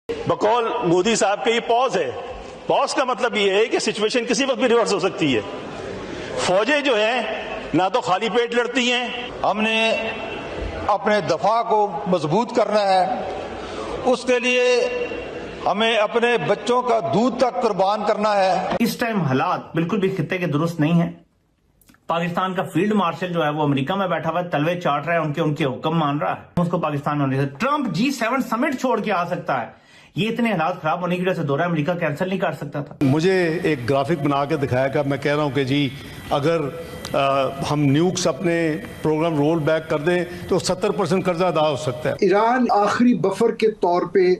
बकौल मोदी साहब के ये पॉज है। पॉज का मतलब ये है कि सिचुएशन किसी वक्त भी रिवर्स हो सकती है। फौजें जो हैं ना तो खाली पेट लड़ती हैं। हमने अपने दफा को मजबूत करना है, उसके लिए हमें अपने बच्चों का दूध तक कुर्बान करना है। इस टाइम हालात बिल्कुल भी खित्ते के दुरुस्त नहीं है। पाकिस्तान का फील्ड मार्शल जो है वो अमेरिका में बैठा हुआ है, तलवे चाट रहा है, उनके हुक्म मान रहा है। उसको पाकिस्तान में ट्रंप G7 समिट छोड़ के आ सकता है। ये इतने हालात खराब होने की वजह से दौरा अमेरिका कैंसिल नहीं कर सकता था। मुझे एक ग्राफिक बना के दिखाया कि मैं कह रहा हूं कि जी अगर हम न्यूक्स अपने प्रोग्राम रोल बैक कर दें तो 70% कर्जा अदा हो सकता है। ईरान आखिरी बफर के तौर पे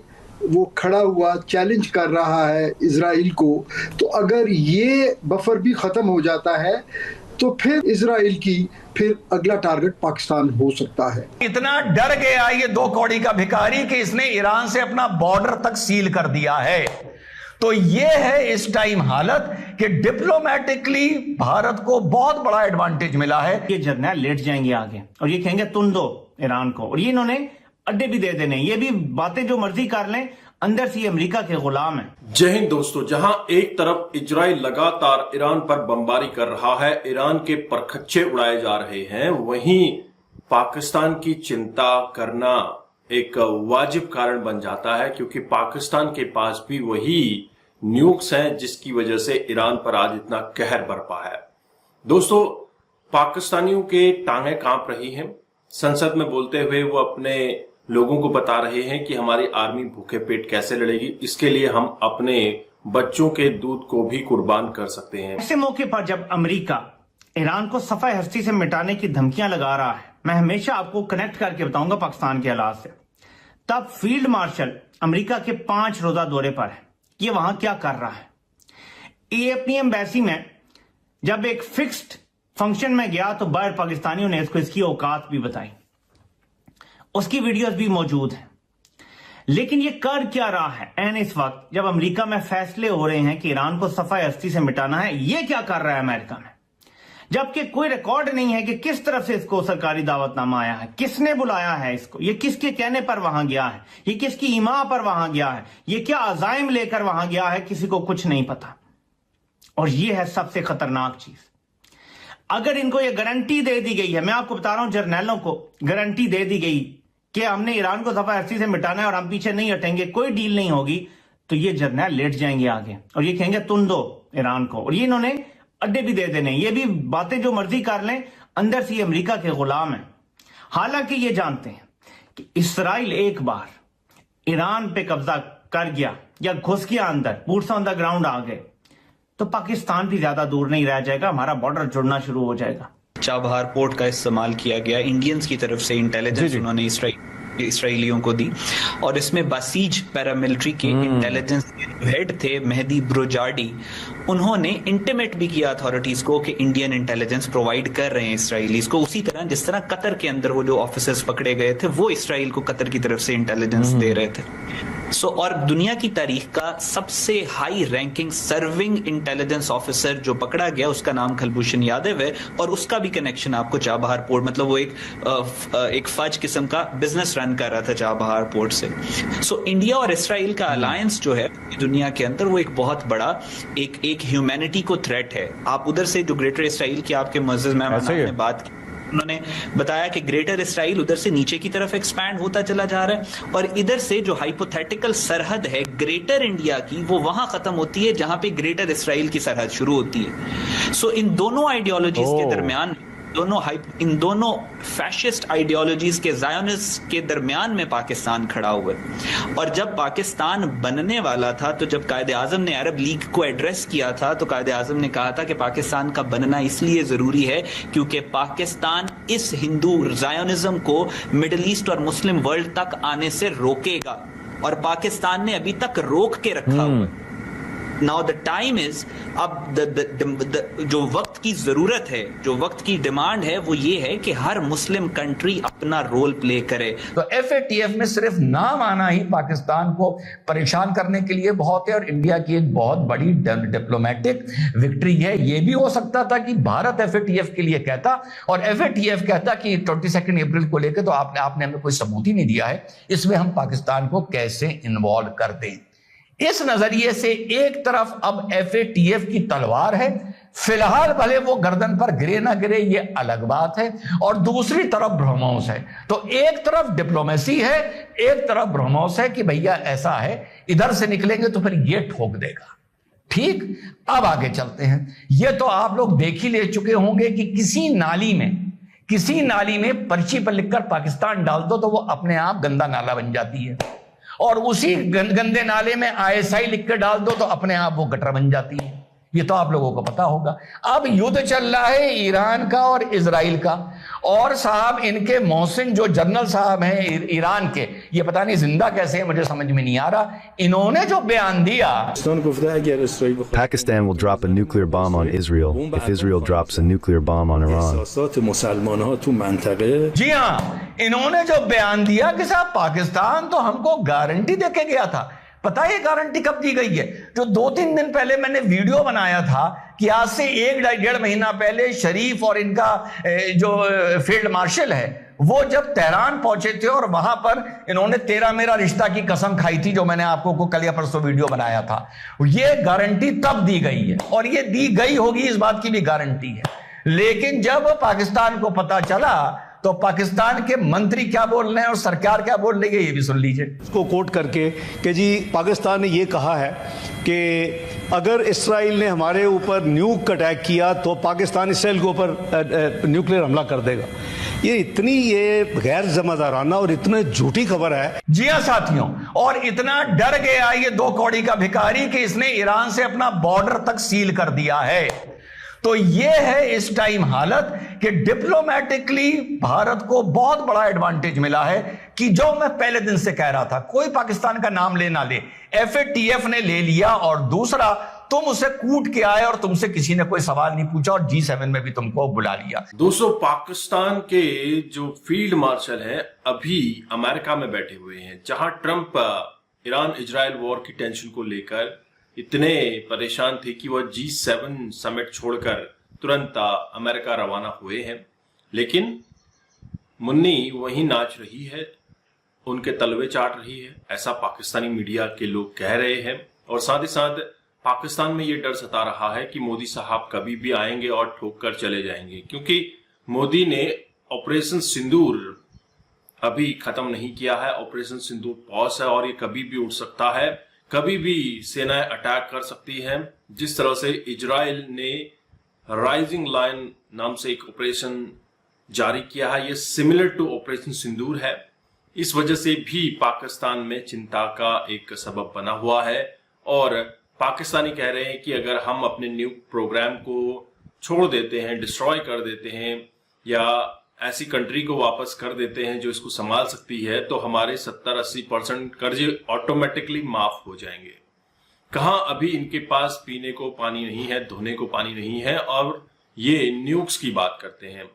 वो खड़ा हुआ चैलेंज कर रहा है इजराइल को, तो अगर ये बफर भी खत्म हो जाता है तो फिर इजराइल की फिर अगला टारगेट पाकिस्तान हो सकता है। इतना डर गया ये दो कौड़ी का भिखारी कि इसने ईरान से अपना बॉर्डर तक सील कर दिया है। तो ये है इस टाइम हालत कि डिप्लोमेटिकली भारत को बहुत बड़ा एडवांटेज मिला है। ये जर्नल लेट जाएंगे आगे और ये कहेंगे तुम दो ईरान को, और ये इन्होंने अड्डे भी दे देने। ये भी बातें जो मर्जी कर लें, अंदर से अमेरिका के गुलाम है। जय हिंद दोस्तों, जहां एक तरफ इजराइल लगातार ईरान पर बमबारी कर रहा है, ईरान के परखच्चे उड़ाए जा रहे हैं, वहीं पाकिस्तान की चिंता करना एक वाजिब कारण बन जाता है, क्योंकि पाकिस्तान के पास भी वही न्यूक्स हैं जिसकी वजह से ईरान पर आज इतना कहर बरपा है। दोस्तों, पाकिस्तानियों के टांगें कांप रही हैं। संसद में बोलते हुए वो अपने लोगों को बता रहे हैं कि हमारी आर्मी भूखे पेट कैसे लड़ेगी, इसके लिए हम अपने बच्चों के दूध को भी कुर्बान कर सकते हैं। ऐसे मौके पर जब अमेरिका ईरान को सफाई हस्ती से मिटाने की धमकियां लगा रहा है, मैं हमेशा आपको कनेक्ट करके बताऊंगा पाकिस्तान के हालात से, तब फील्ड मार्शल अमेरिका के 5 रोजा दौरे पर है। ये वहां क्या कर रहा है? ये अपनी एम्बेसी में जब एक फिक्स्ड फंक्शन में गया तो बाहर पाकिस्तानियों ने इसको इसकी औकात भी बताई, उसकी वीडियोस भी मौजूद हैं। लेकिन ये कर क्या रहा है एन इस वक्त जब अमेरिका में फैसले हो रहे हैं कि ईरान को सफाई हस्ती से मिटाना है? ये क्या कर रहा है अमेरिका में, जबकि कोई रिकॉर्ड नहीं है कि किस तरफ से इसको सरकारी दावतनामा आया है, किसने बुलाया है इसको, ये किसके कहने पर वहां गया है, ये किसकी ईमा पर वहां गया है, ये क्या अजाइम लेकर वहां गया है, किसी को कुछ नहीं पता। और ये है सबसे खतरनाक चीज। अगर इनको ये गारंटी दे दी गई है, मैं आपको बता रहा हूं, जर्नैलों को गारंटी दे दी गई कि हमने ईरान को सफाई हस्ती से मिटाना है और हम पीछे नहीं हटेंगे, कोई डील नहीं होगी, तो ये जर्नैल लेट जाएंगे आगे और ये कहेंगे तुम दो ईरान को, और ये इन्होंने अड्डे भी दे देने। ये भी बातें जो मर्जी कर लें, अंदर से अमेरिका के गुलाम है। हालांकि ये जानते हैं कि इसराइल एक बार ईरान पे कब्जा कर गया या घुस गया अंदर, बूट्स ऑन द ग्राउंड आ गए, तो पाकिस्तान भी ज्यादा दूर नहीं रह जाएगा, हमारा बॉर्डर जुड़ना शुरू हो जाएगा। चाबहार पोर्ट का इस्तेमाल किया गया इंडियंस की तरफ से, इंटेलिजेंस उन्होंने इसराइलियों को दी, और इसमें बसीज पैरामिलिट्री के इंटेलिजेंस हेड थे मेहदी ब्रोजार्डी, उन्होंने इंटीमेट भी किया अथॉरिटीज को कि इंडियन इंटेलिजेंस प्रोवाइड कर रहे हैं इसराइलीज को, उसी तरह जिस तरह कतर के अंदर वो जो ऑफिसर्स पकड़े गए थे वो इसराइल को कतर की तरफ से इंटेलिजेंस दे रहे थे। और दुनिया की तारीख का सबसे high ranking serving intelligence officer जो पकड़ा गया उसका नाम कुलभूषण यादव है, और उसका भी कनेक्शन आपको चाबहार पोर्ट, मतलब वो एक फज किस्म का बिजनेस रन कर रहा था चाबहार पोर्ट से। इंडिया और इसराइल का अलायंस जो है दुनिया के अंदर वो एक बहुत बड़ा एक ह्यूमैनिटी को थ्रेट है। आप उधर से जो ग्रेटर इसराइल की आपके मुअज़्ज़ज़ मेहमान ने बात की, उन्होंने बताया कि ग्रेटर इसराइल उधर से नीचे की तरफ एक्सपैंड होता चला जा रहा है, और इधर से जो हाइपोथेटिकल सरहद है ग्रेटर इंडिया की वो वहां खत्म होती है जहां पे ग्रेटर इसराइल की सरहद शुरू होती है। इन दोनों आइडियोलॉजीज के दरमियान, इन दोनों फैशिस्ट आइडियोलॉजीज के ज़ायोनिस्ट के दरमियान में पाकिस्तान खड़ा हुआ है। और जब पाकिस्तान बनने वाला था, तो जब कायदे आज़म ने अरब लीग को एड्रेस किया था, तो कायदे आज़म ने कहा था कि पाकिस्तान का बनना इसलिए ज़रूरी है क्योंकि पाकिस्तान इस हिंदू ज़ायोनिज्म को मिडिल ईस्ट और मुस्लिम वर्ल्ड तक आने से रोकेगा, और पाकिस्तान ने अभी तक रोक के रखा हुआ है। नाउ द टाइम इज, अब जो वक्त की जरूरत है, जो वक्त की डिमांड है, वो ये है कि हर मुस्लिम कंट्री अपना रोल प्ले करे। तो FATF में सिर्फ नाम आना ही पाकिस्तान को परेशान करने के लिए बहुत है और इंडिया की एक बहुत बड़ी डिप्लोमेटिक विक्ट्री है। यह भी हो सकता था कि भारत FATF के लिए कहता और FATF कहता कि 22 अप्रैल को लेकर तो आपने हमें कोई सबूत ही नहीं दिया है, इसमें हम पाकिस्तान को कैसे इन्वॉल्व कर दें। इस नजरिए से एक तरफ अब FATF की तलवार है, फिलहाल भले वो गर्दन पर गिरे ना गिरे ये अलग बात है, और दूसरी तरफ ब्रह्मोस है। तो एक तरफ डिप्लोमेसी है, एक तरफ ब्रह्मोस है कि भैया ऐसा है, इधर से निकलेंगे तो फिर ये ठोक देगा। ठीक, अब आगे चलते हैं। ये तो आप लोग देख ही ले चुके होंगे कि किसी नाली में पर्ची पर लिखकर पाकिस्तान डाल दो तो वो अपने आप गंदा नाला बन जाती है, और उसी गंदे नाले में ISI लिख कर डाल दो तो अपने आप वो गटर बन जाती है। ये तो आप लोगों को पता होगा। अब युद्ध चल रहा है ईरान का और इजराइल का, और साहब इनके मोहसिन जो जनरल साहब हैं ईरान के, ये पता नहीं जिंदा कैसे है, मुझे समझ में नहीं आ रहा। इन्होंने जो बयान दिया, Pakistan will drop a nuclear bomb on Israel if Israel drops a nuclear bomb on Iran. जी हाँ, इन्होंने जो बयान दिया कि साहब पाकिस्तान तो हमको गारंटी देके गया था। पता है ये गारंटी कब दी गई है? जो 2-3 दिन पहले मैंने वीडियो बनाया था कि आज से 1-1.5 महीना पहले शरीफ और इनका जो फील्ड मार्शल है वो जब तेहरान पहुंचे थे और वहां पर इन्होंने तेरा मेरा रिश्ता की कसम खाई थी, जो मैंने आपको कल या परसों वीडियो बनाया था। ये गारंटी तब दी गई है और ये दी गई होगी, इस बात की भी गारंटी है। लेकिन जब पाकिस्तान को पता चला तो पाकिस्तान के मंत्री क्या बोल रहे हैं और सरकार क्या बोल रही है, ये भी सुन लीजिए। इसको कोट करके कि जी पाकिस्तान ने ये कहा है कि अगर इसराइल ने हमारे ऊपर न्यूक अटैक किया तो पाकिस्तान इसराइल के ऊपर न्यूक्लियर हमला कर देगा। ये गैर जिम्मेदाराना और इतनी झूठी खबर है। जी हाँ साथियों, और इतना डर गया ये 2 कौड़ी का भिखारी कि इसने ईरान से अपना बॉर्डर तक सील कर दिया है। तो ये है इस टाइम हालत कि डिप्लोमेटिकली भारत को बहुत बड़ा एडवांटेज मिला है कि जो मैं पहले दिन से कह रहा था, कोई पाकिस्तान का नाम ले ना ले, FATF ने ले लिया, और दूसरा तुम उसे कूट के आए और तुमसे किसी ने कोई सवाल नहीं पूछा, और G7 में भी तुमको बुला लिया। दोस्तों, पाकिस्तान के जो फील्ड मार्शल हैं अभी अमेरिका में बैठे हुए हैं, जहां ट्रंप ईरान इजराइल वॉर की टेंशन को लेकर इतने परेशान थे कि वह G7 समिट छोड़कर तुरंत अमेरिका रवाना हुए हैं। लेकिन मुन्नी वहीं नाच रही है, उनके तलवे चाट रही है, ऐसा पाकिस्तानी मीडिया के लोग कह रहे हैं। और साथ ही साथ पाकिस्तान में ये डर सता रहा है कि मोदी साहब कभी भी आएंगे और ठोक कर चले जाएंगे, क्योंकि मोदी ने ऑपरेशन सिंदूर अभी खत्म नहीं किया है। ऑपरेशन सिंदूर पॉज है और ये कभी भी उठ सकता है, कभी भी सेनाएं अटैक कर सकती हैं। जिस तरह से इजराइल ने राइजिंग लाइन नाम से एक ऑपरेशन जारी किया है, ये सिमिलर टू ऑपरेशन सिंदूर है। इस वजह से भी पाकिस्तान में चिंता का एक सबब बना हुआ है, और पाकिस्तानी कह रहे हैं कि अगर हम अपने न्यूक्लियर प्रोग्राम को छोड़ देते हैं, डिस्ट्रॉय कर देते हैं, या ऐसी कंट्री को वापस कर देते हैं जो इसको संभाल सकती है, तो हमारे 70-80% कर्जे ऑटोमेटिकली माफ हो जाएंगे। कहां अभी इनके पास पीने को पानी नहीं है, धोने को पानी नहीं है, और ये न्यूक्स की बात करते हैं।